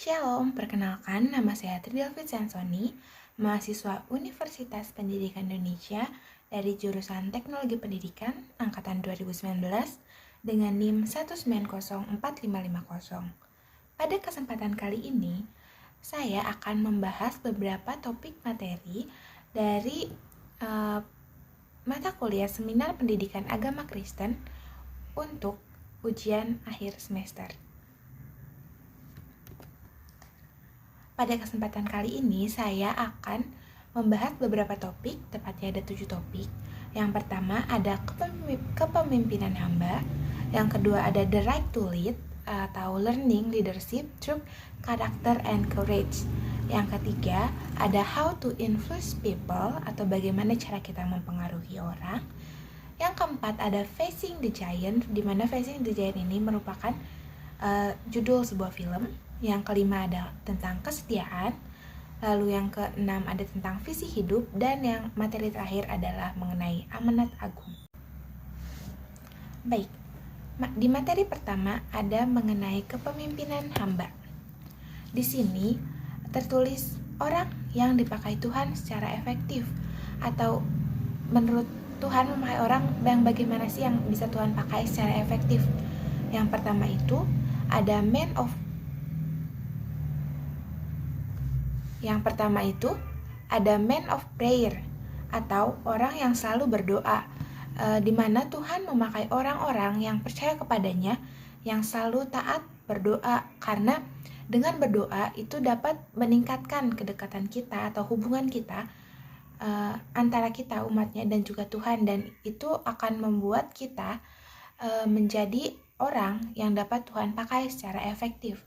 Shalom, perkenalkan nama saya Tridelvit Sansoni, mahasiswa Universitas Pendidikan Indonesia dari jurusan Teknologi Pendidikan Angkatan 2019 dengan NIM 1904550. Pada kesempatan kali ini, saya akan membahas beberapa topik materi dari mata kuliah Seminar Pendidikan Agama Kristen untuk ujian akhir semester. Pada kesempatan kali ini, saya akan membahas beberapa topik, tepatnya ada 7 topik. Yang pertama ada kepemimpinan hamba. Yang kedua ada the right to lead, atau learning leadership through character and courage. Yang ketiga ada how to influence people, atau bagaimana cara kita mempengaruhi orang. Yang keempat ada facing the giant, di mana facing the giant ini merupakan judul sebuah film. Yang kelima ada tentang kesetiaan, lalu yang keenam ada tentang visi hidup, dan yang materi terakhir adalah mengenai amanat agung. Baik, di materi pertama ada mengenai kepemimpinan hamba. Di sini tertulis orang yang dipakai Tuhan secara efektif, atau menurut Tuhan memakai orang yang bagaimana sih yang bisa Tuhan pakai secara efektif. Yang pertama itu ada man of prayer, atau orang yang selalu berdoa, di mana Tuhan memakai orang-orang yang percaya kepadanya, yang selalu taat berdoa, karena dengan berdoa itu dapat meningkatkan kedekatan kita atau hubungan kita antara kita umatnya dan juga Tuhan, dan itu akan membuat kita menjadi orang yang dapat Tuhan pakai secara efektif.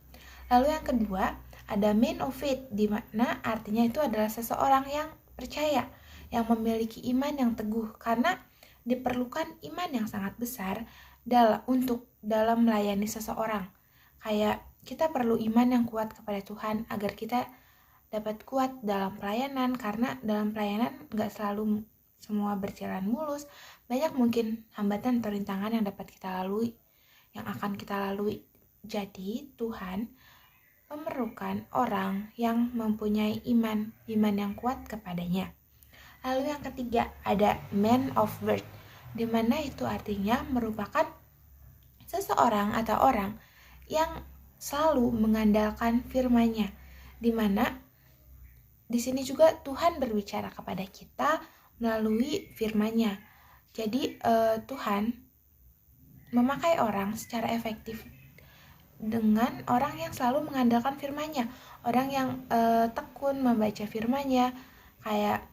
Lalu yang kedua ada man of faith, di mana artinya itu adalah seseorang yang percaya, yang memiliki iman yang teguh, karena diperlukan iman yang sangat besar dalam melayani seseorang. Kayak kita perlu iman yang kuat kepada Tuhan agar kita dapat kuat dalam pelayanan, karena dalam pelayanan gak selalu semua berjalan mulus, banyak mungkin hambatan atau rintangan yang dapat kita lalui, yang akan kita lalui. Jadi Tuhan memerlukan orang yang mempunyai iman yang kuat kepadanya. Lalu yang ketiga ada man of word, di mana itu artinya merupakan seseorang atau orang yang selalu mengandalkan firman-Nya, di mana di sini juga Tuhan berbicara kepada kita melalui firman-Nya. Jadi Tuhan memakai orang secara efektif dengan orang yang selalu mengandalkan firman-Nya, orang yang tekun membaca firman-Nya, kayak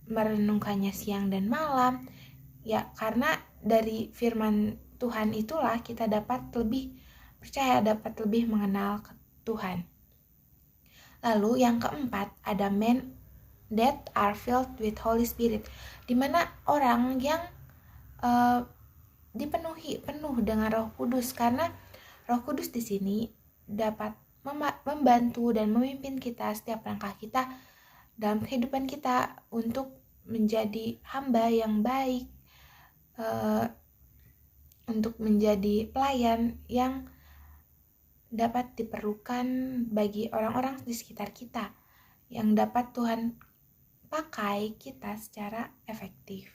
merenungkannya siang dan malam. Ya, karena dari firman Tuhan itulah kita dapat lebih percaya, dapat lebih mengenal Tuhan. Lalu yang keempat ada men that are filled with Holy Spirit, di mana orang yang dipenuhi penuh dengan Roh Kudus, karena Roh Kudus di sini dapat membantu dan memimpin kita setiap langkah kita dalam kehidupan kita untuk menjadi hamba yang baik, untuk menjadi pelayan yang dapat diperlukan bagi orang-orang di sekitar kita, yang dapat Tuhan pakai kita secara efektif.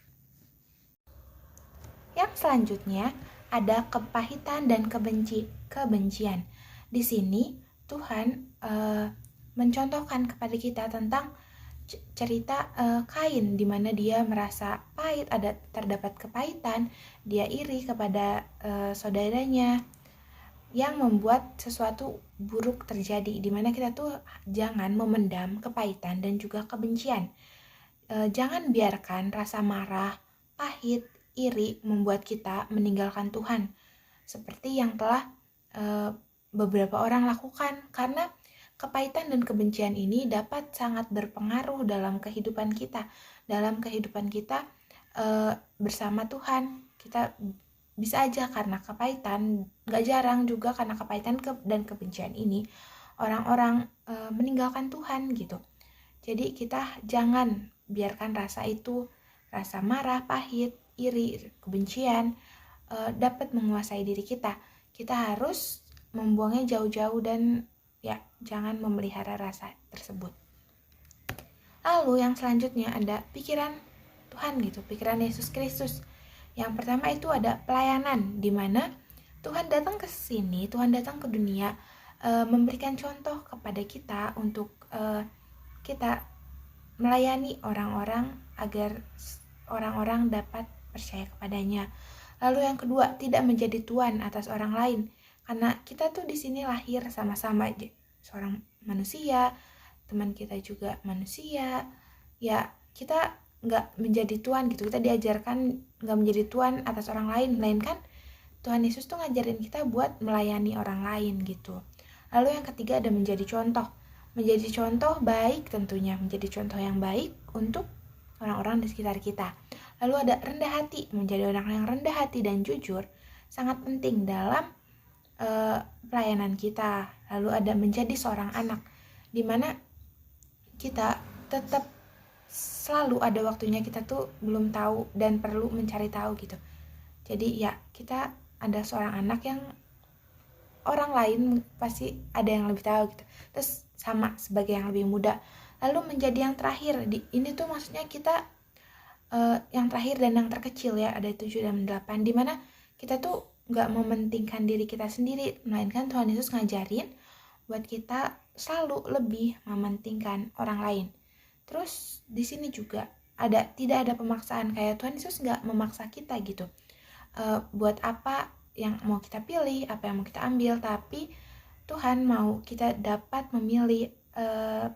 Yang selanjutnya ada kepahitan dan kebencian. Di sini Tuhan mencontohkan kepada kita tentang cerita Kain, di mana dia merasa pahit, terdapat kepahitan, dia iri kepada saudaranya, yang membuat sesuatu buruk terjadi, di mana kita tuh jangan memendam kepahitan dan juga kebencian. Jangan biarkan rasa marah, pahit, iri membuat kita meninggalkan Tuhan, seperti yang telah beberapa orang lakukan, karena kepahitan dan kebencian ini dapat sangat berpengaruh dalam kehidupan kita bersama Tuhan. Kita bisa aja karena kepahitan, gak jarang juga karena kepahitan dan kebencian ini orang-orang meninggalkan Tuhan gitu. Jadi kita jangan biarkan rasa marah, pahit, iri, kebencian dapat menguasai diri kita. Kita harus membuangnya jauh-jauh dan Ya, jangan memelihara rasa tersebut. Lalu yang selanjutnya ada pikiran Tuhan gitu, pikiran Yesus Kristus. Yang pertama itu ada pelayanan, di mana Tuhan datang ke sini, Tuhan datang ke dunia, memberikan contoh kepada kita untuk kita melayani orang-orang agar orang-orang dapat percaya kepadanya. Lalu yang kedua, tidak menjadi tuan atas orang lain, karena kita tuh di sini lahir sama-sama seorang manusia, teman kita juga manusia, ya kita nggak menjadi tuan gitu, kita diajarkan nggak menjadi tuan atas orang lain, melainkan Tuhan Yesus tuh ngajarin kita buat melayani orang lain gitu. Lalu yang ketiga ada menjadi contoh baik, tentunya menjadi contoh yang baik untuk orang-orang di sekitar kita. Lalu ada rendah hati, menjadi orang yang rendah hati dan jujur sangat penting dalam pelayanan kita. Lalu ada menjadi seorang anak, dimana kita tetap selalu ada waktunya kita tuh belum tahu dan perlu mencari tahu gitu. Jadi ya kita ada seorang anak yang orang lain pasti ada yang lebih tahu gitu. Terus sama sebagai yang lebih muda. Lalu menjadi yang terakhir, ini tuh maksudnya kita yang terakhir dan yang terkecil ya, ada 7 dan 8, dimana kita tuh gak mementingkan diri kita sendiri, melainkan Tuhan Yesus ngajarin buat kita selalu lebih mementingkan orang lain. Terus di sini juga tidak ada pemaksaan, kayak Tuhan Yesus gak memaksa kita gitu. Buat apa yang mau kita pilih, apa yang mau kita ambil, tapi Tuhan mau kita dapat memilih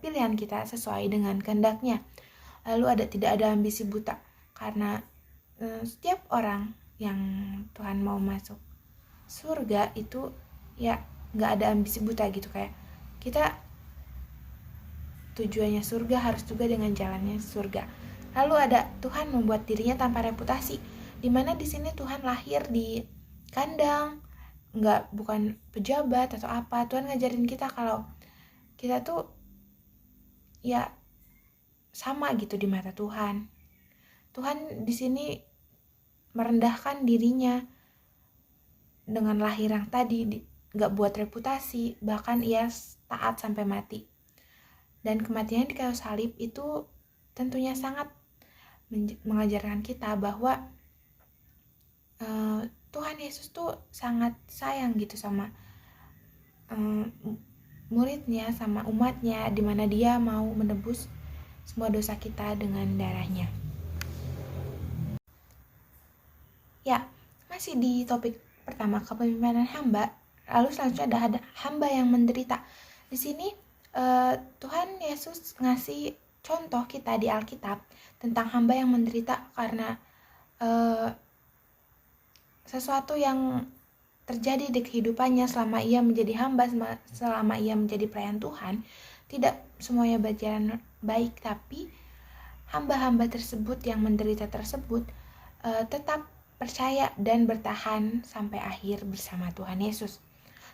pilihan kita sesuai dengan kehendaknya. Lalu tidak ada ambisi buta, karena setiap orang yang Tuhan mau masuk surga itu ya gak ada ambisi buta gitu, kayak kita tujuannya surga harus juga dengan jalannya surga. Lalu ada Tuhan membuat dirinya tanpa reputasi, dimana di sini Tuhan lahir di kandang, bukan pejabat atau apa. Tuhan ngajarin kita kalau kita tuh ya sama gitu di mata Tuhan. Tuhan di sini merendahkan dirinya dengan lahir yang tadi, gak buat reputasi, bahkan ia taat sampai mati. Dan kematian di kayu salib itu tentunya sangat mengajarkan kita bahwa Tuhan Yesus tuh sangat sayang gitu sama muridnya, sama umatnya, dimana dia mau menebus semua dosa kita dengan darahnya. Ya, masih di topik pertama, kepemimpinan hamba. Lalu selanjutnya ada hamba yang menderita. Di sini Tuhan Yesus ngasih contoh kita di Alkitab tentang hamba yang menderita karena sesuatu yang terjadi di kehidupannya selama ia menjadi hamba, selama ia menjadi pelayan Tuhan. Tidak semuanya berjalan baik, tapi hamba-hamba tersebut yang menderita tersebut tetap percaya dan bertahan sampai akhir bersama Tuhan Yesus.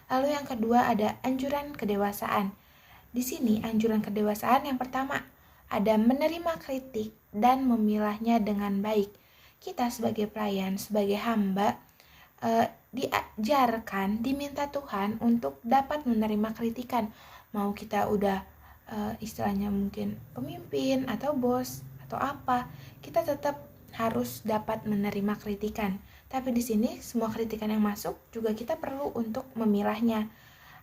Lalu yang kedua ada anjuran kedewasaan. Di sini anjuran kedewasaan yang pertama ada menerima kritik dan memilahnya dengan baik. Kita sebagai pelayan, sebagai hamba diajarkan, diminta Tuhan untuk dapat menerima kritikan. Mau kita udah istilahnya mungkin pemimpin atau bos atau apa, kita tetap harus dapat menerima kritikan. Tapi di sini semua kritikan yang masuk juga kita perlu untuk memilahnya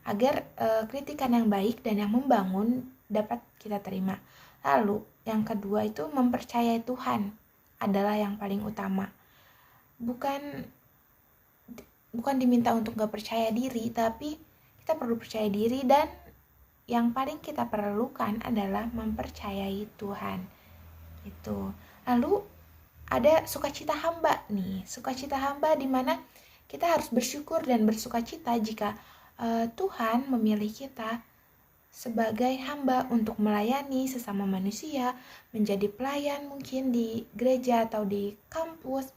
agar kritikan yang baik dan yang membangun dapat kita terima. Lalu yang kedua itu mempercayai Tuhan adalah yang paling utama. Bukan diminta untuk gak percaya diri, tapi kita perlu percaya diri, dan yang paling kita perlukan adalah mempercayai Tuhan. Itu. Lalu ada sukacita hamba nih. Sukacita hamba di mana kita harus bersyukur dan bersukacita jika Tuhan memilih kita sebagai hamba untuk melayani sesama manusia, menjadi pelayan mungkin di gereja atau di kampus.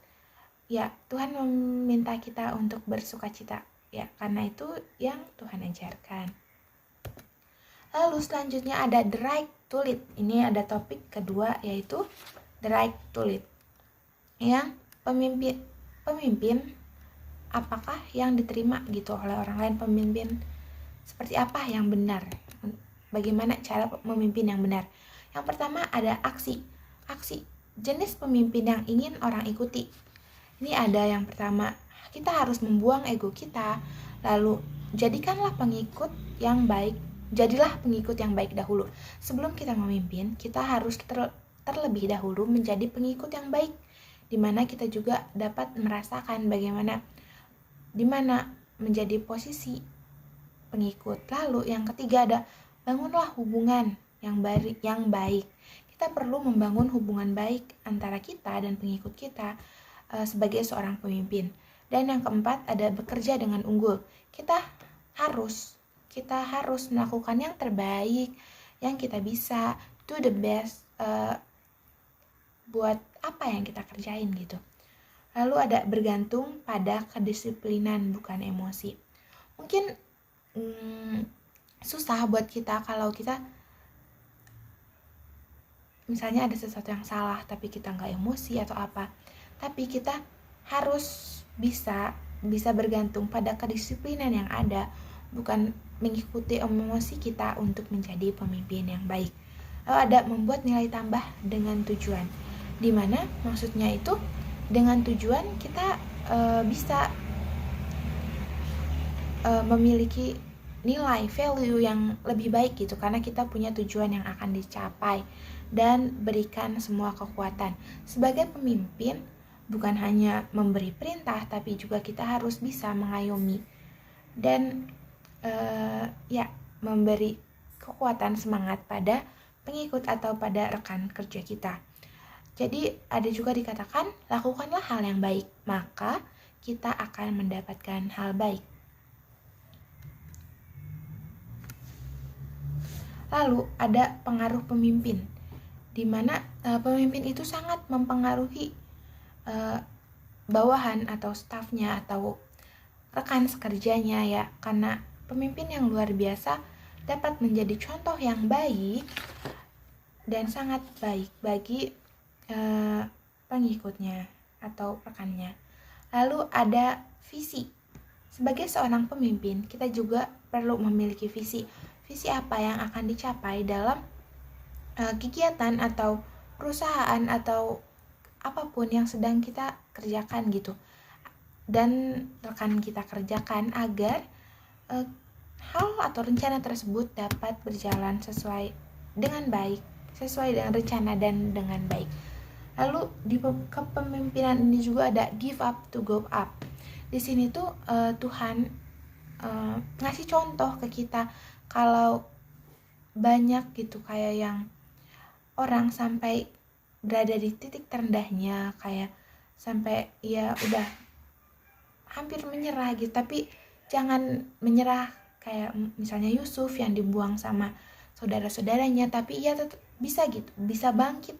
Ya, Tuhan meminta kita untuk bersukacita. Ya, karena itu yang Tuhan ajarkan. Lalu selanjutnya ada the right to lead. Ini ada topik kedua, yaitu the right to lead. Yang pemimpin apakah yang diterima gitu oleh orang lain, pemimpin Seperti apa yang benar? Bagaimana cara memimpin yang benar? Yang pertama ada aksi. Aksi, jenis pemimpin yang ingin orang ikuti. Ini ada yang pertama, kita harus membuang ego kita, lalu jadikanlah pengikut yang baik. Jadilah pengikut yang baik dahulu. Sebelum kita memimpin, kita harus terlebih dahulu menjadi pengikut yang baik, di mana kita juga dapat merasakan bagaimana di mana menjadi posisi pengikut. Lalu yang ketiga ada bangunlah hubungan yang baik. Kita perlu membangun hubungan baik antara kita dan pengikut kita sebagai seorang pemimpin. Dan yang keempat ada bekerja dengan unggul. Kita harus melakukan yang terbaik yang kita bisa, do the best buat apa yang kita kerjain gitu. Lalu ada bergantung pada kedisiplinan, bukan emosi. Mungkin susah buat kita kalau kita misalnya ada sesuatu yang salah tapi kita nggak emosi atau apa, tapi kita harus bisa bergantung pada kedisiplinan yang ada, bukan mengikuti emosi kita untuk menjadi pemimpin yang baik. Lalu ada membuat nilai tambah dengan tujuan, dimana maksudnya itu dengan tujuan kita bisa memiliki nilai value yang lebih baik gitu, karena kita punya tujuan yang akan dicapai dan berikan semua kekuatan. Sebagai pemimpin bukan hanya memberi perintah, tapi juga kita harus bisa mengayomi dan memberi kekuatan semangat pada pengikut atau pada rekan kerja kita. Jadi ada juga dikatakan lakukanlah hal yang baik, maka kita akan mendapatkan hal baik. Lalu ada pengaruh pemimpin, di mana pemimpin itu sangat mempengaruhi bawahan atau stafnya atau rekan sekerjanya ya, karena pemimpin yang luar biasa dapat menjadi contoh yang baik dan sangat baik bagi pengikutnya atau rekannya. Lalu ada visi. Sebagai seorang pemimpin, kita juga perlu memiliki visi. Visi apa yang akan dicapai dalam kegiatan atau perusahaan atau apapun yang sedang kita kerjakan gitu, dan rekan kita kerjakan agar hal atau rencana tersebut dapat berjalan sesuai dengan baik, sesuai dengan rencana dan dengan baik. Lalu di kepemimpinan ini juga ada give up to go up. Di sini tuh Tuhan ngasih contoh ke kita kalau banyak gitu kayak yang orang sampai berada di titik terendahnya, kayak sampai ya udah hampir menyerah gitu, tapi jangan menyerah kayak misalnya Yusuf yang dibuang sama saudara-saudaranya, tapi ia tetap bisa gitu, bisa bangkit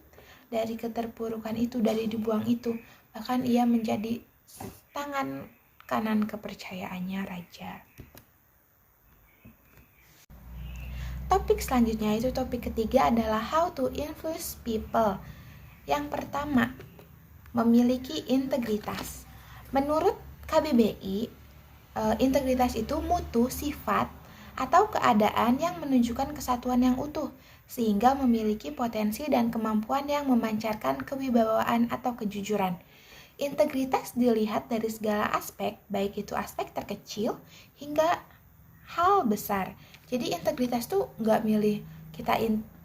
dari keterpurukan itu, dari dibuang itu, bahkan ia menjadi tangan kanan kepercayaannya raja. Topik selanjutnya itu topik ketiga adalah how to influence people. Yang pertama, memiliki integritas. Menurut KBBI, integritas itu mutu, sifat, atau keadaan yang menunjukkan kesatuan yang utuh, sehingga memiliki potensi dan kemampuan yang memancarkan kewibawaan atau kejujuran. Integritas dilihat dari segala aspek, baik itu aspek terkecil hingga hal besar. Jadi integritas tuh nggak milih kita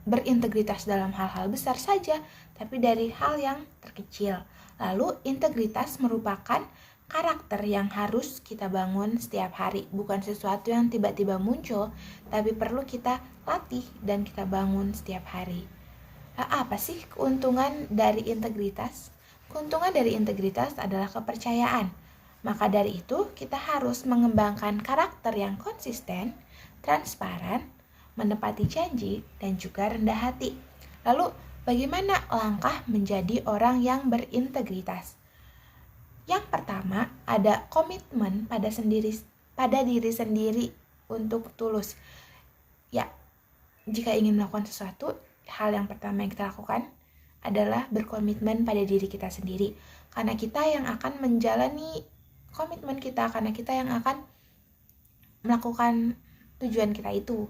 berintegritas dalam hal-hal besar saja, tapi dari hal yang terkecil. Lalu integritas merupakan karakter yang harus kita bangun setiap hari, bukan sesuatu yang tiba-tiba muncul, tapi perlu kita latih dan kita bangun setiap hari. Apa sih keuntungan dari integritas? Keuntungan dari integritas adalah kepercayaan. Maka dari itu, kita harus mengembangkan karakter yang konsisten, transparan, menepati janji, dan juga rendah hati. Lalu, bagaimana langkah menjadi orang yang berintegritas? Yang pertama, ada komitmen pada diri sendiri untuk tulus. Ya, jika ingin melakukan sesuatu, hal yang pertama yang kita lakukan adalah berkomitmen pada diri kita sendiri. Karena kita yang akan menjalani komitmen kita, karena kita yang akan melakukan tujuan kita itu.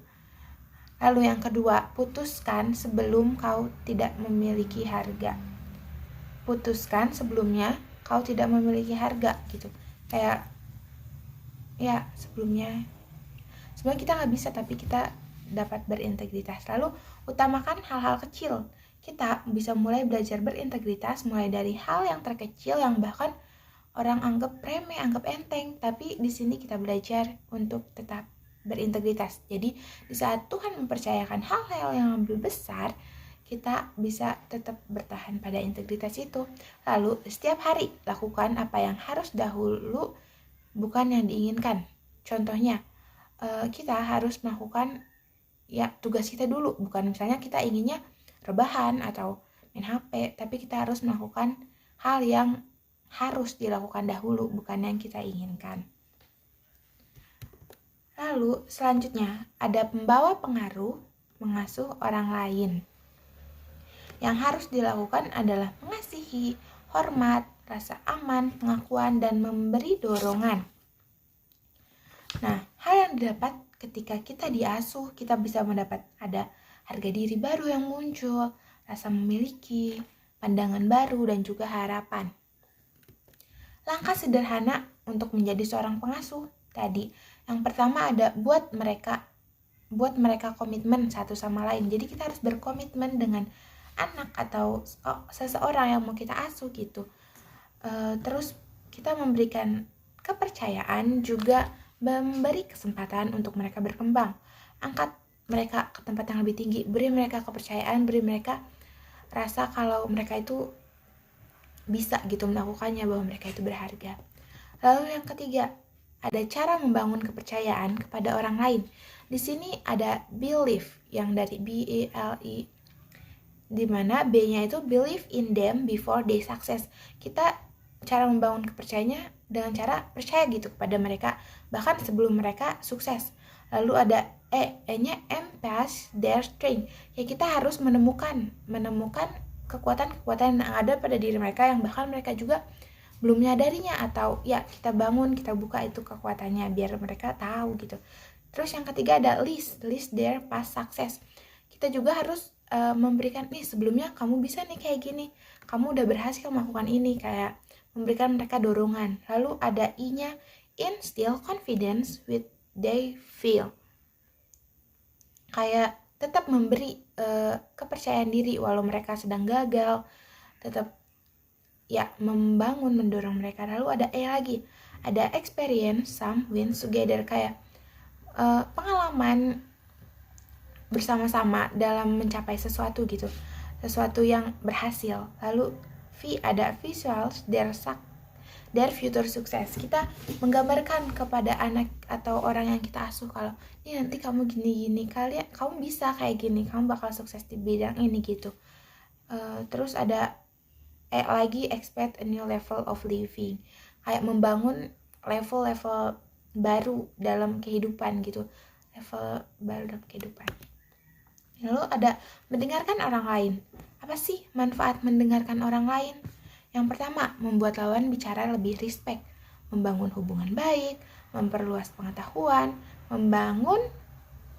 Lalu yang kedua, putuskan sebelum kau tidak memiliki harga. Putuskan sebelumnya kau tidak memiliki harga gitu. Kayak ya sebelumnya sebenarnya kita nggak bisa, tapi kita dapat berintegritas. Lalu utamakan hal-hal kecil. Kita bisa mulai belajar berintegritas mulai dari hal yang terkecil yang bahkan orang anggap remeh, anggap enteng, tapi di sini kita belajar untuk tetap berintegritas. Jadi di saat Tuhan mempercayakan hal-hal yang lebih besar, kita bisa tetap bertahan pada integritas itu. Lalu setiap hari lakukan apa yang harus dahulu, bukan yang diinginkan. Contohnya, kita harus melakukan ya tugas kita dulu, bukan misalnya kita inginnya rebahan atau main HP, tapi kita harus melakukan hal yang harus dilakukan dahulu, bukan yang kita inginkan. Lalu selanjutnya ada pembawa pengaruh mengasuh orang lain. Yang harus dilakukan adalah mengasihi, hormat, rasa aman, pengakuan, dan memberi dorongan. Nah, hal yang didapat ketika kita diasuh, kita bisa mendapat ada harga diri baru yang muncul, rasa memiliki, pandangan baru, dan juga harapan. Langkah sederhana untuk menjadi seorang pengasuh tadi, yang pertama ada buat mereka komitmen satu sama lain. Jadi kita harus berkomitmen dengan anak atau seseorang yang mau kita asuh gitu. Terus kita memberikan kepercayaan, juga memberi kesempatan untuk mereka berkembang. Angkat mereka ke tempat yang lebih tinggi, beri mereka kepercayaan, beri mereka rasa kalau mereka itu bisa gitu melakukannya, bahwa mereka itu berharga. Lalu yang ketiga, ada cara membangun kepercayaan kepada orang lain. Di sini ada believe yang dari B-E-L-I, di mana B-nya itu believe in them before they success. Kita cara membangun kepercayaannya dengan cara percaya gitu kepada mereka bahkan sebelum mereka sukses. Lalu ada E-nya emphasize their strength. Ya kita harus menemukan kekuatan-kekuatan yang ada pada diri mereka yang bahkan mereka juga belum menyadarinya, atau ya kita bangun, kita buka itu kekuatannya biar mereka tahu gitu. Terus yang ketiga ada list their past success. Kita juga harus memberikan nih sebelumnya kamu bisa nih kayak gini, kamu udah berhasil melakukan ini, kayak memberikan mereka dorongan. Lalu ada I-nya instill confidence with they feel. Kayak tetap memberi kepercayaan diri walau mereka sedang gagal, tetap ya membangun, mendorong mereka. Lalu ada E lagi, ada experience some wins together, kayak pengalaman bersama-sama dalam mencapai sesuatu gitu, sesuatu yang berhasil. Lalu V ada visuals their future success. Kita menggambarkan kepada anak atau orang yang kita asuh kalau ini nanti kamu gini-gini, kamu bisa kayak gini, kamu bakal sukses di bidang ini gitu. Terus ada lagi expect a new level of living, kayak membangun level-level baru dalam kehidupan gitu, level baru dalam kehidupan. Lalu ada mendengarkan orang lain. Apa sih manfaat mendengarkan orang lain? Yang pertama, membuat lawan bicara lebih respect, membangun hubungan baik, memperluas pengetahuan,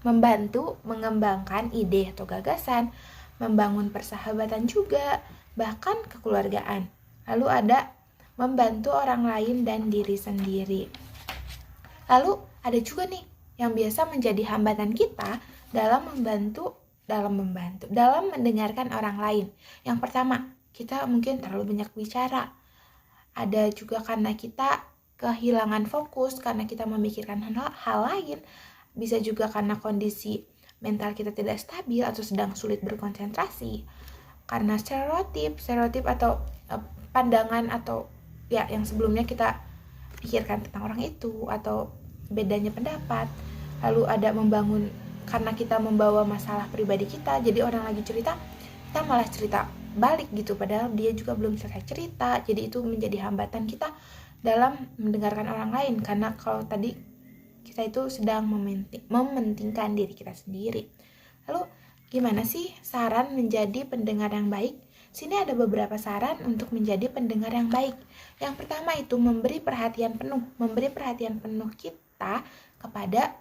membantu mengembangkan ide atau gagasan, membangun persahabatan juga, bahkan kekeluargaan. Lalu ada membantu orang lain dan diri sendiri. Lalu ada juga nih yang biasa menjadi hambatan kita dalam mendengarkan orang lain. Yang pertama, kita mungkin terlalu banyak bicara. Ada juga karena kita kehilangan fokus, karena kita memikirkan hal lain. Bisa juga karena kondisi mental kita tidak stabil atau sedang sulit berkonsentrasi. Karena stereotip atau pandangan atau ya yang sebelumnya kita pikirkan tentang orang itu, atau bedanya pendapat. Lalu ada membangun karena kita membawa masalah pribadi kita, jadi orang lagi cerita, kita malah cerita balik gitu, padahal dia juga belum selesai cerita. Jadi itu menjadi hambatan kita dalam mendengarkan orang lain, karena kalau tadi kita itu sedang mementingkan diri kita sendiri. Lalu gimana sih saran menjadi pendengar yang baik? Sini ada beberapa saran untuk menjadi pendengar yang baik. Yang pertama itu memberi perhatian penuh kita kepada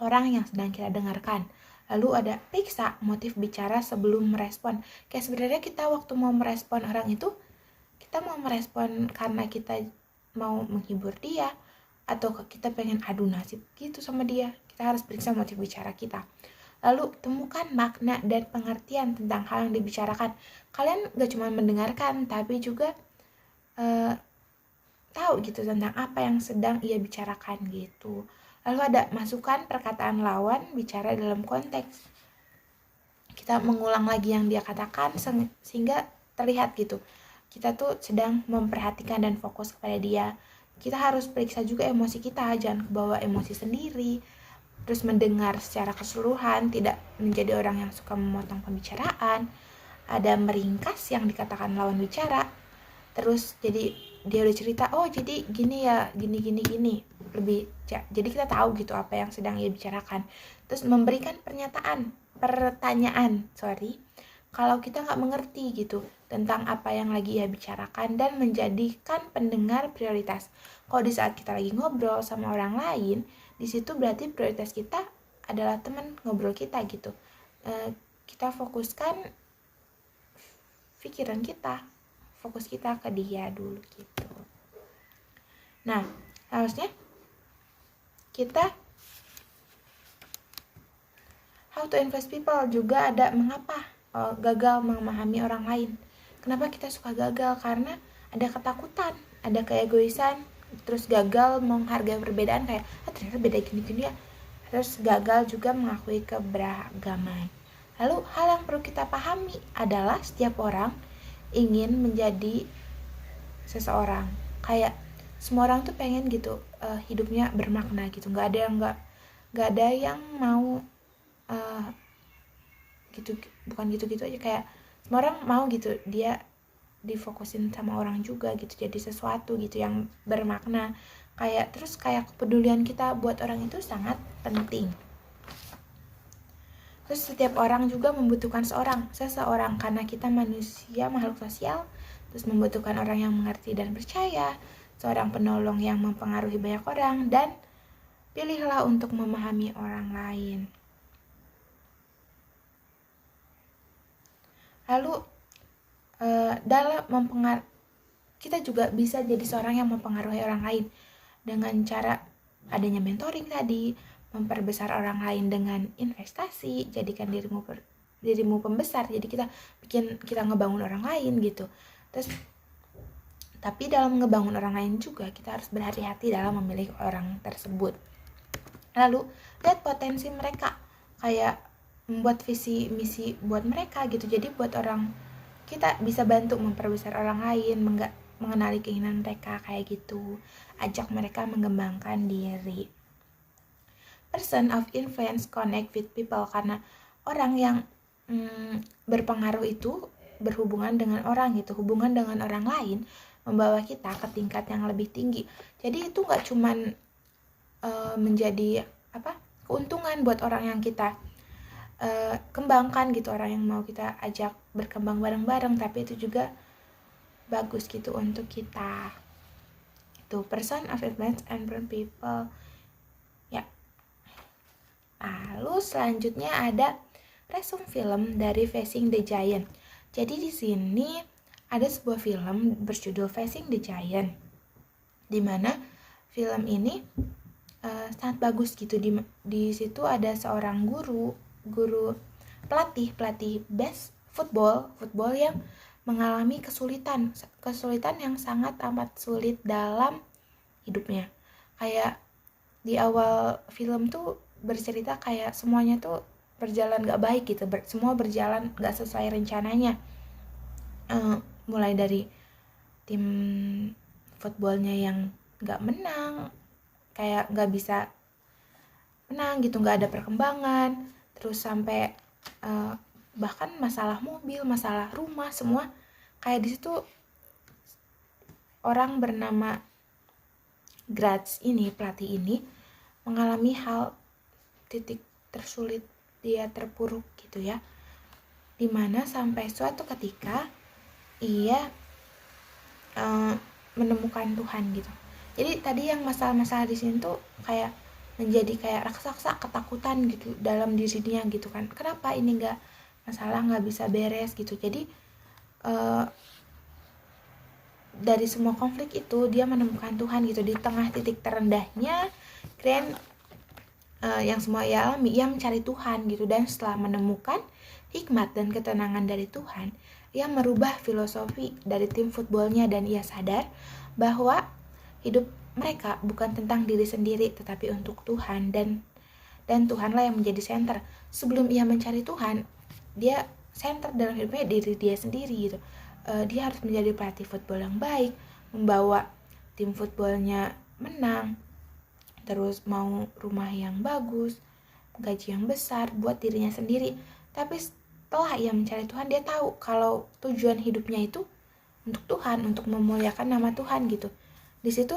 orang yang sedang kita dengarkan. Lalu ada periksa motif bicara sebelum merespon. Kayak sebenarnya kita waktu mau merespon orang itu, kita mau merespon karena kita mau menghibur dia, atau kita pengen adu nasib gitu sama dia. Kita harus periksa motif bicara kita. Lalu temukan makna dan pengertian tentang hal yang dibicarakan. Kalian gak cuma mendengarkan, tapi juga tahu gitu tentang apa yang sedang ia bicarakan gitu. Lalu ada masukan perkataan lawan bicara dalam konteks. Kita mengulang lagi yang dia katakan sehingga terlihat gitu. Kita tuh sedang memperhatikan dan fokus kepada dia. Kita harus periksa juga emosi kita, jangan kebawa emosi sendiri. Terus mendengar secara keseluruhan, tidak menjadi orang yang suka memotong pembicaraan. Ada meringkas yang dikatakan lawan bicara. Terus jadi dia udah cerita, oh jadi gini ya, gini lebih, jadi kita tahu gitu apa yang sedang ia bicarakan. Terus memberikan pertanyaan kalau kita nggak mengerti gitu tentang apa yang lagi ia bicarakan, dan menjadikan pendengar prioritas. Kalau di saat kita lagi ngobrol sama orang lain, di situ berarti prioritas kita adalah teman ngobrol kita gitu. Kita fokuskan pikiran kita, fokus kita ke dia dulu gitu. Nah, harusnya kita how to influence people juga ada mengapa gagal memahami orang lain. Kenapa kita suka gagal? Karena ada ketakutan, ada keegoisan, terus gagal menghargai perbedaan, kayak ternyata beda gini-gini ya. Terus gagal juga mengakui keberagaman. Lalu hal yang perlu kita pahami adalah setiap orang ingin menjadi seseorang. Kayak semua orang tuh pengen gitu hidupnya bermakna gitu. Nggak ada yang mau gitu, bukan gitu aja, kayak semua orang mau gitu dia difokusin sama orang juga gitu, jadi sesuatu gitu yang bermakna. Terus kepedulian kita buat orang itu sangat penting. Terus setiap orang juga membutuhkan seseorang karena kita manusia makhluk sosial. Terus membutuhkan orang yang mengerti dan percaya, seorang penolong yang mempengaruhi banyak orang, dan pilihlah untuk memahami orang lain. Lalu kita juga bisa jadi seorang yang mempengaruhi orang lain dengan cara adanya mentoring tadi, memperbesar orang lain dengan investasi, jadikan dirimu pembesar. Jadi kita ngebangun orang lain gitu. Terus tapi dalam ngebangun orang lain juga kita harus berhati-hati dalam memilih orang tersebut. Lalu lihat potensi mereka, kayak membuat visi misi buat mereka gitu. Jadi buat kita bisa bantu memperbesar orang lain, mengenali keinginan mereka kayak gitu. Ajak mereka mengembangkan diri. Person of influence connect with people, karena orang yang berpengaruh itu berhubungan dengan orang gitu. Hubungan dengan orang lain membawa kita ke tingkat yang lebih tinggi. Jadi itu nggak cuman menjadi keuntungan buat orang yang kita kembangkan gitu, orang yang mau kita ajak berkembang bareng-bareng, tapi itu juga bagus gitu untuk kita. Itu person of influence and brand people ya. Lalu selanjutnya ada resume film dari Facing the Giant. Jadi di sini ada sebuah film berjudul Facing the Giant, dimana film ini sangat bagus gitu. Di situ ada seorang guru pelatih base football yang mengalami kesulitan yang sangat amat sulit dalam hidupnya. Kayak di awal film tuh bercerita kayak semuanya tuh berjalan gak baik gitu, semua berjalan gak sesuai rencananya. Mulai dari tim footballnya yang gak menang, kayak gak bisa menang gitu, gak ada perkembangan. Terus sampai bahkan masalah mobil, masalah rumah, semua kayak di situ orang bernama Gratz ini, pelatih ini, mengalami hal titik tersulit, dia terpuruk gitu ya, dimana sampai suatu ketika ia menemukan Tuhan gitu. Jadi tadi yang masalah-masalah di sini tuh kayak menjadi kayak raksasa ketakutan gitu dalam dirinya gitu kan. Kenapa ini nggak bisa beres gitu. Jadi dari semua konflik itu dia menemukan Tuhan gitu di tengah titik terendahnya. Keren yang semua ia alami, ia mencari Tuhan gitu, dan setelah menemukan hikmat dan ketenangan dari Tuhan, ia merubah filosofi dari tim footballnya, dan ia sadar bahwa hidup mereka bukan tentang diri sendiri tetapi untuk Tuhan, dan Tuhanlah yang menjadi center. Sebelum ia mencari Tuhan, dia center dalam hidupnya diri dia sendiri gitu. Dia harus menjadi pelatih football yang baik, membawa tim footballnya menang, terus mau rumah yang bagus, gaji yang besar buat dirinya sendiri. Tapi setelah ia mencari Tuhan, dia tahu kalau tujuan hidupnya itu untuk Tuhan, untuk memuliakan nama Tuhan gitu. Di situ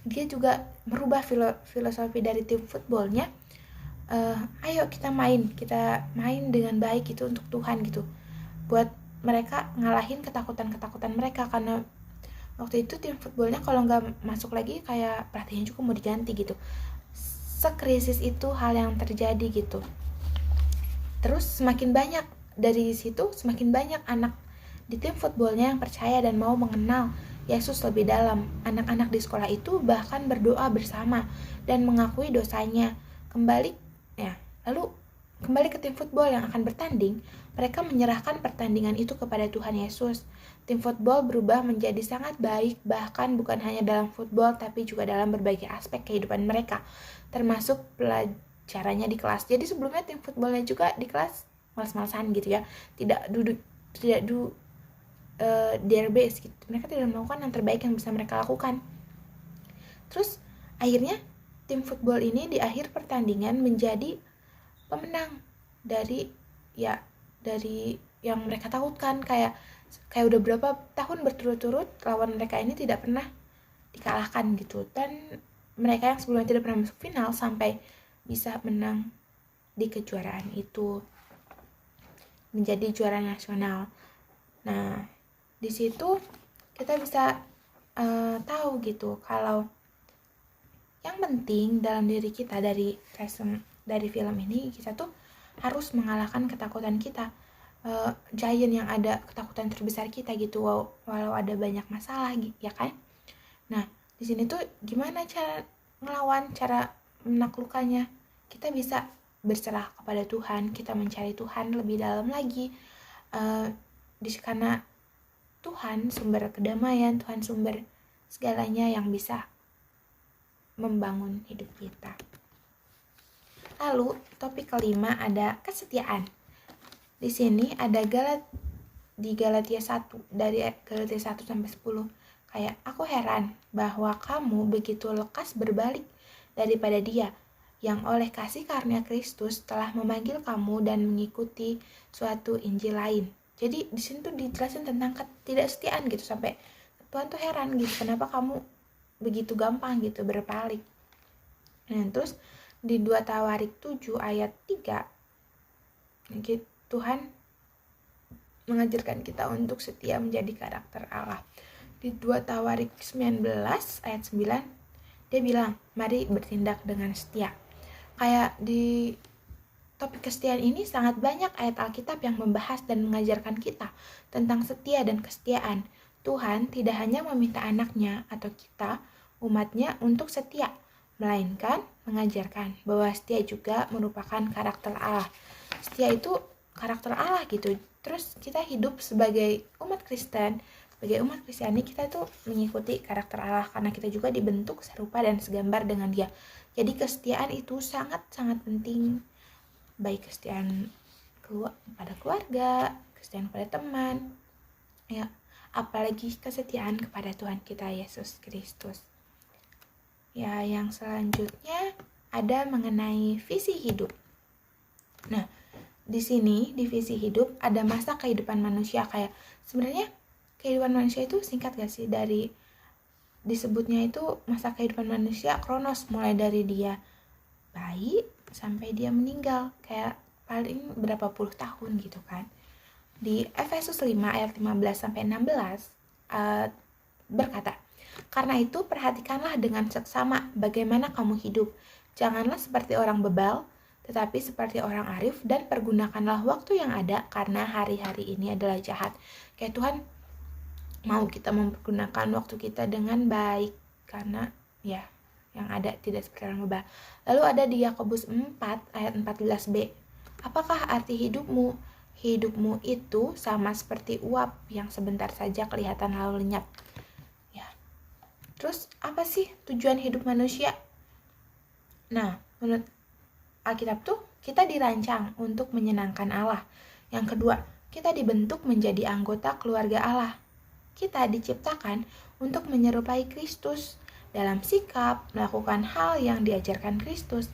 dia juga merubah filosofi dari tim footballnya. Ayo kita main dengan baik gitu untuk Tuhan gitu, buat mereka ngalahin ketakutan mereka. Karena waktu itu tim footballnya kalau nggak masuk lagi kayak pelatihnya juga mau diganti gitu. Sekrisis itu hal yang terjadi gitu. Terus semakin banyak dari situ, semakin banyak anak di tim footballnya yang percaya dan mau mengenal Yesus lebih dalam. Anak-anak di sekolah itu bahkan berdoa bersama dan mengakui dosanya. Lalu kembali ke tim football yang akan bertanding, mereka menyerahkan pertandingan itu kepada Tuhan Yesus. Tim football berubah menjadi sangat baik, bahkan bukan hanya dalam football, tapi juga dalam berbagai aspek kehidupan mereka, termasuk pelajarannya di kelas. Jadi sebelumnya tim footballnya juga di kelas malas-malasan gitu ya, tidak their best gitu. Mereka tidak melakukan yang terbaik yang bisa mereka lakukan. Terus akhirnya tim football ini di akhir pertandingan menjadi pemenang dari yang mereka takutkan. Kayak udah berapa tahun berturut-turut lawan mereka ini tidak pernah dikalahkan gitu, dan mereka yang sebelumnya tidak pernah masuk final sampai bisa menang di kejuaraan itu, menjadi juara nasional. Nah, di situ kita bisa tahu gitu kalau yang penting dalam diri kita dari film ini, kita tuh harus mengalahkan ketakutan kita. Giant yang ada, ketakutan terbesar kita gitu, walau ada banyak masalah ya kan. Nah, di sini tuh gimana cara ngelawan, cara menaklukkannya? Kita bisa berserah kepada Tuhan, kita mencari Tuhan lebih dalam lagi, karena Tuhan sumber kedamaian, Tuhan sumber segalanya yang bisa membangun hidup kita. Lalu topik kelima ada kesetiaan. Di sini ada di Galatia 1, dari Galatia 1 sampai 10. Kayak, aku heran bahwa kamu begitu lekas berbalik daripada Dia yang oleh kasih karunia Kristus telah memanggil kamu dan mengikuti suatu Injil lain. Jadi di sini tuh dijelasin tentang ketidaksetiaan gitu, sampai Tuhan tuh heran gitu, kenapa kamu begitu gampang gitu berbalik. Nah, terus di 2 Tawarik 7 ayat 3 gitu, Tuhan mengajarkan kita untuk setia menjadi karakter Allah. Di 2 Tawarik 19 ayat 9 dia bilang, mari bertindak dengan setia. Kayak di topik kesetiaan ini sangat banyak ayat Alkitab yang membahas dan mengajarkan kita tentang setia dan kesetiaan. Tuhan tidak hanya meminta anaknya atau kita, umatnya, untuk setia, melainkan mengajarkan bahwa setia juga merupakan karakter Allah. Setia itu karakter Allah gitu. Terus kita hidup sebagai umat Kristen, sebagai umat Kristiani, kita tuh mengikuti karakter Allah karena kita juga dibentuk serupa dan segambar dengan Dia. Jadi kesetiaan itu sangat-sangat penting, baik kesetiaan pada keluarga, kesetiaan pada teman, ya, apalagi kesetiaan kepada Tuhan kita Yesus Kristus. Ya, yang selanjutnya ada mengenai visi hidup. Nah, di sini di visi hidup ada masa kehidupan manusia. Kayak sebenarnya kehidupan manusia itu singkat gak sih? Dari disebutnya itu masa kehidupan manusia kronos, mulai dari dia bayi sampai dia meninggal, kayak paling berapa puluh tahun gitu kan. Di Efesus 5 ayat 15 sampai 16 berkata, Karena itu perhatikanlah dengan seksama bagaimana kamu hidup. Janganlah seperti orang bebal, tetapi seperti orang arif, dan pergunakanlah waktu yang ada karena hari-hari ini adalah jahat. Kayak Tuhan mau kita mempergunakan waktu kita dengan baik karena ya yang ada tidak seperti orang bebal. Lalu ada di Yakobus 4 ayat 14b. Apakah arti hidupmu? Hidupmu itu sama seperti uap yang sebentar saja kelihatan lalu lenyap. Ya. Terus apa sih tujuan hidup manusia? Nah, menurut Alkitab tuh kita dirancang untuk menyenangkan Allah. Yang kedua, kita dibentuk menjadi anggota keluarga Allah. Kita diciptakan untuk menyerupai Kristus dalam sikap, melakukan hal yang diajarkan Kristus.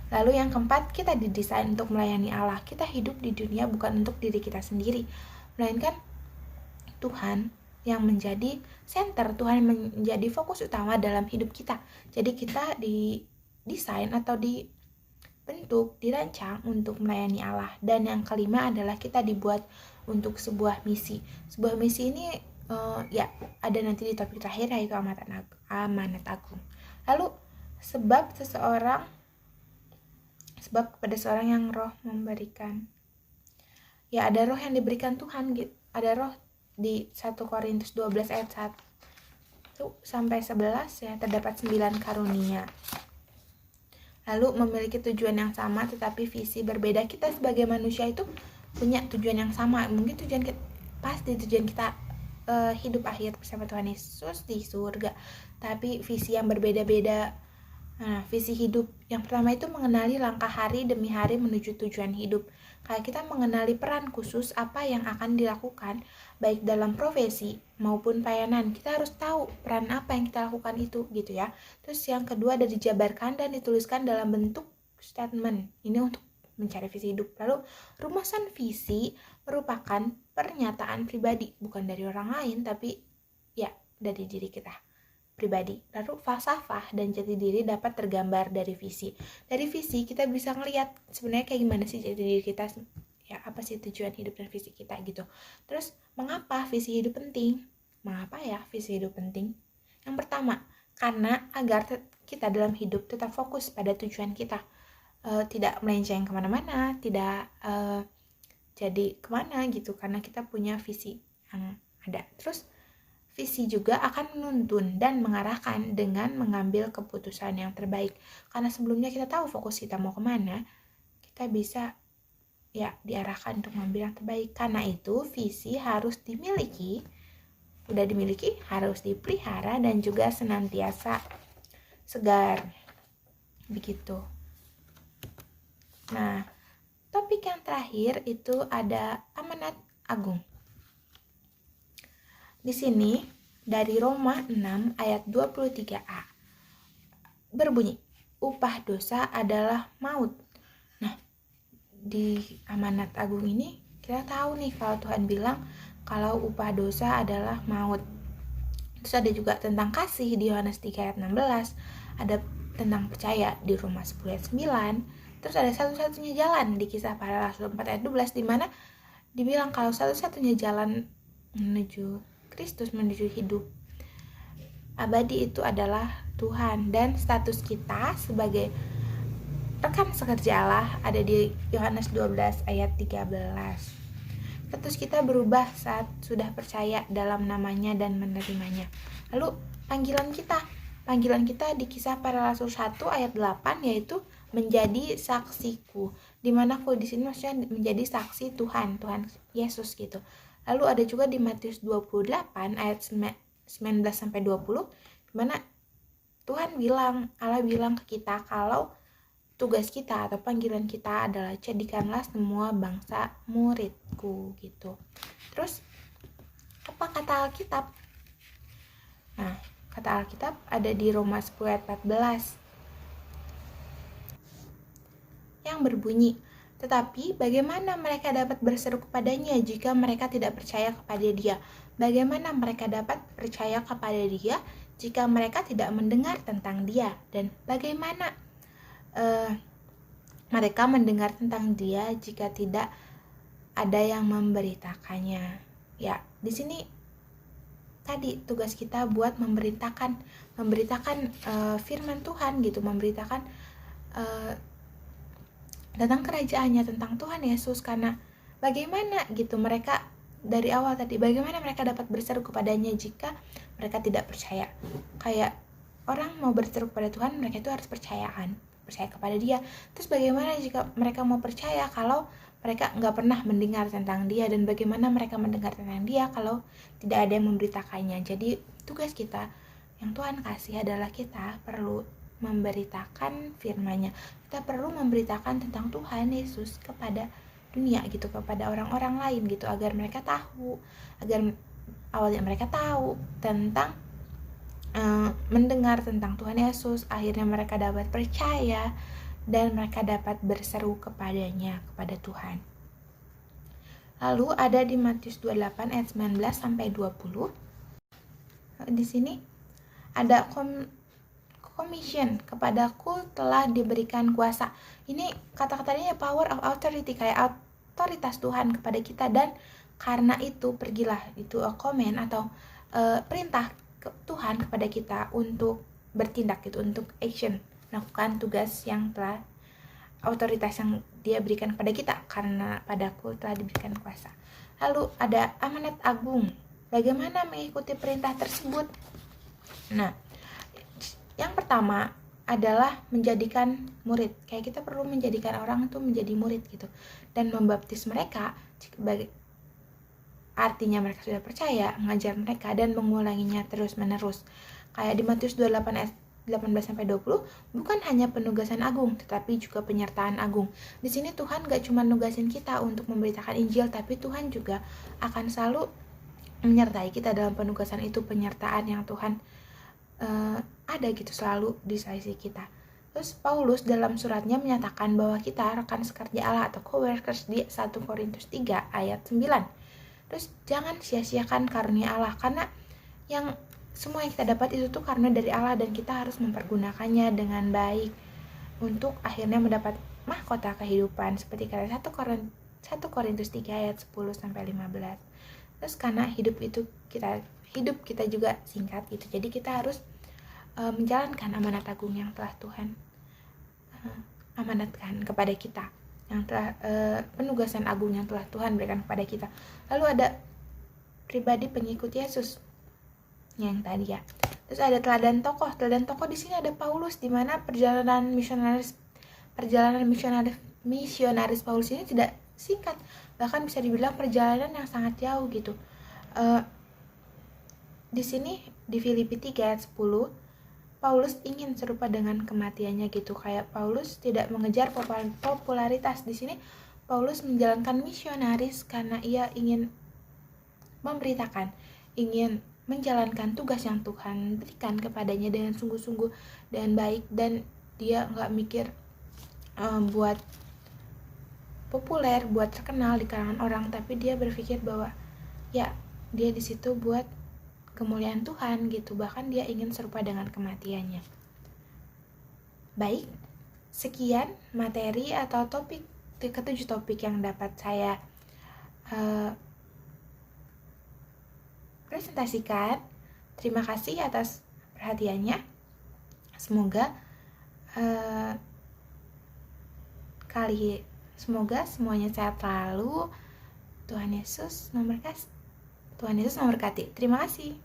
Lalu yang keempat, kita didesain untuk melayani Allah. Kita hidup di dunia bukan untuk diri kita sendiri, melainkan Tuhan yang menjadi center, Tuhan menjadi fokus utama dalam hidup kita. Jadi kita didesain atau dibentuk, dirancang untuk melayani Allah. Dan yang kelima adalah kita dibuat untuk sebuah misi. Sebuah misi ini ya ada nanti di topik terakhir, yaitu amanat agung. Lalu sebab kepada seorang yang roh memberikan, ya ada roh yang diberikan Tuhan gitu. Ada roh di 1 Korintus 12 ayat 1 sampai 11 ya, terdapat 9 karunia. Lalu memiliki tujuan yang sama tetapi visi berbeda. Kita sebagai manusia itu punya tujuan yang sama. Mungkin tujuan kita hidup akhir bersama Tuhan Yesus di surga, tapi visi yang berbeda-beda. Nah, visi hidup yang pertama itu mengenali langkah hari demi hari menuju tujuan hidup. Kayak kita mengenali peran khusus apa yang akan dilakukan baik dalam profesi maupun pelayanan. Kita harus tahu peran apa yang kita lakukan itu gitu ya. Terus yang kedua ada dijabarkan dan dituliskan dalam bentuk statement. Ini untuk mencari visi hidup. Lalu rumusan visi merupakan pernyataan pribadi, bukan dari orang lain tapi ya dari diri kita pribadi. Lalu falsafah dan jati diri dapat tergambar dari visi. Dari visi kita bisa ngelihat sebenarnya kayak gimana sih jati diri kita, ya apa sih tujuan hidup dan visi kita gitu. Terus mengapa visi hidup penting? Mengapa ya visi hidup penting? Yang pertama, karena agar kita dalam hidup tetap fokus pada tujuan kita, tidak melenceng kemana-mana, tidak jadi kemana gitu, karena kita punya visi yang ada. Terus visi juga akan menuntun dan mengarahkan dengan mengambil keputusan yang terbaik. Karena sebelumnya kita tahu fokus kita mau kemana, kita bisa ya diarahkan untuk mengambil yang terbaik. Karena itu visi harus dimiliki, udah dimiliki, harus dipelihara dan juga senantiasa segar. Begitu. Nah, topik yang terakhir itu ada amanat agung. Di sini dari Roma 6 ayat 23a berbunyi, upah dosa adalah maut. Nah, di amanat agung ini kita tahu nih kalau Tuhan bilang kalau upah dosa adalah maut. Terus ada juga tentang kasih di Yohanes 3 ayat 16, ada tentang percaya di Roma 10 ayat 9. Terus ada satu-satunya jalan di Kisah Para Rasul 4 ayat 12, di mana dibilang kalau satu-satunya jalan menuju Kristus, menuju hidup abadi itu adalah Tuhan. Dan status kita sebagai rekan sekerja Allah ada di Yohanes 12 ayat 13. Status kita berubah saat sudah percaya dalam namanya dan menerimanya. Lalu panggilan kita di Kisah Para Rasul 1 ayat 8 yaitu menjadi saksiku. Dimana di sini maksudnya menjadi saksi Tuhan Yesus gitu. Lalu ada juga di Matius 28 ayat 19 sampai 20, di mana Allah bilang ke kita kalau tugas kita atau panggilan kita adalah jadikanlah semua bangsa muridku gitu. Terus apa kata Alkitab? Nah, kata Alkitab ada di Roma 10 ayat 14 yang berbunyi, tetapi bagaimana mereka dapat berseru kepadanya jika mereka tidak percaya kepada Dia? Bagaimana mereka dapat percaya kepada Dia jika mereka tidak mendengar tentang Dia? Dan bagaimana mereka mendengar tentang Dia jika tidak ada yang memberitakannya? Ya, di sini tadi tugas kita buat memberitakan firman Tuhan gitu, memberitakan tentang kerajaannya, tentang Tuhan Yesus. Karena bagaimana gitu mereka dari awal tadi, bagaimana mereka dapat berseru kepadanya jika mereka tidak percaya. Kayak orang mau berseru kepada Tuhan, mereka itu harus percaya kepada dia. Terus bagaimana jika mereka mau percaya kalau mereka nggak pernah mendengar tentang dia, dan bagaimana mereka mendengar tentang dia kalau tidak ada yang memberitakannya. Jadi tugas kita yang Tuhan kasih adalah kita perlu memberitakan firman-Nya. Kita perlu memberitakan tentang Tuhan Yesus kepada dunia gitu, kepada orang-orang lain gitu, agar mereka tahu, agar awalnya mereka tahu tentang mendengar tentang Tuhan Yesus, akhirnya mereka dapat percaya dan mereka dapat berseru kepadanya, kepada Tuhan. Lalu ada di Matius 28 ayat 19 sampai 20. Di sini ada commission, kepadaku telah diberikan kuasa. Ini kata-katanya power of authority, kayak otoritas Tuhan kepada kita, dan karena itu pergilah, itu command atau perintah Tuhan kepada kita untuk bertindak gitu, untuk action, melakukan tugas yang telah otoritas yang dia berikan kepada kita, karena padaku telah diberikan kuasa. Lalu ada amanat agung, bagaimana mengikuti perintah tersebut. Nah, yang pertama adalah menjadikan murid. Kayak kita perlu menjadikan orang itu menjadi murid gitu, dan membaptis mereka. Artinya mereka sudah percaya, mengajar mereka dan mengulanginya terus-menerus. Kayak di Matius 28 ayat 18-20, bukan hanya penugasan agung, tetapi juga penyertaan agung. Di sini Tuhan gak cuma nugasin kita untuk memberitakan Injil, tapi Tuhan juga akan selalu menyertai kita dalam penugasan itu, penyertaan yang Tuhan ada gitu selalu di sisi kita. Terus Paulus dalam suratnya menyatakan bahwa kita rekan sekerja Allah atau co-workers di 1 Korintus 3 ayat 9. Terus jangan sia-siakan karunia Allah, karena yang semua yang kita dapat itu tuh karena dari Allah, dan kita harus mempergunakannya dengan baik untuk akhirnya mendapat mahkota kehidupan, seperti kata 1 Korintus 3 ayat 10 sampai 15. Terus karena hidup kita juga singkat gitu, jadi kita harus menjalankan amanat agung yang telah Tuhan amanatkan kepada kita, yang telah penugasan agung yang telah Tuhan berikan kepada kita. Lalu ada pribadi pengikut Yesus yang tadi ya. Terus ada teladan tokoh di sini ada Paulus, di mana perjalanan misionaris Paulus ini tidak singkat, bahkan bisa dibilang perjalanan yang sangat jauh gitu. Di sini di Filipi 3 ayat 10, Paulus ingin serupa dengan kematiannya gitu. Kayak Paulus tidak mengejar popularitas. Di sini Paulus menjalankan misionaris karena ia ingin memberitakan, ingin menjalankan tugas yang Tuhan berikan kepadanya dengan sungguh-sungguh dan baik, dan dia nggak mikir buat populer, buat terkenal di kalangan orang, tapi dia berpikir bahwa ya dia di situ buat kemuliaan Tuhan gitu, bahkan dia ingin serupa dengan kematiannya. Baik, sekian materi atau ketujuh topik yang dapat saya presentasikan. Terima kasih atas perhatiannya. Semoga semuanya sehat selalu. Tuhan Yesus memberkati. Terima kasih.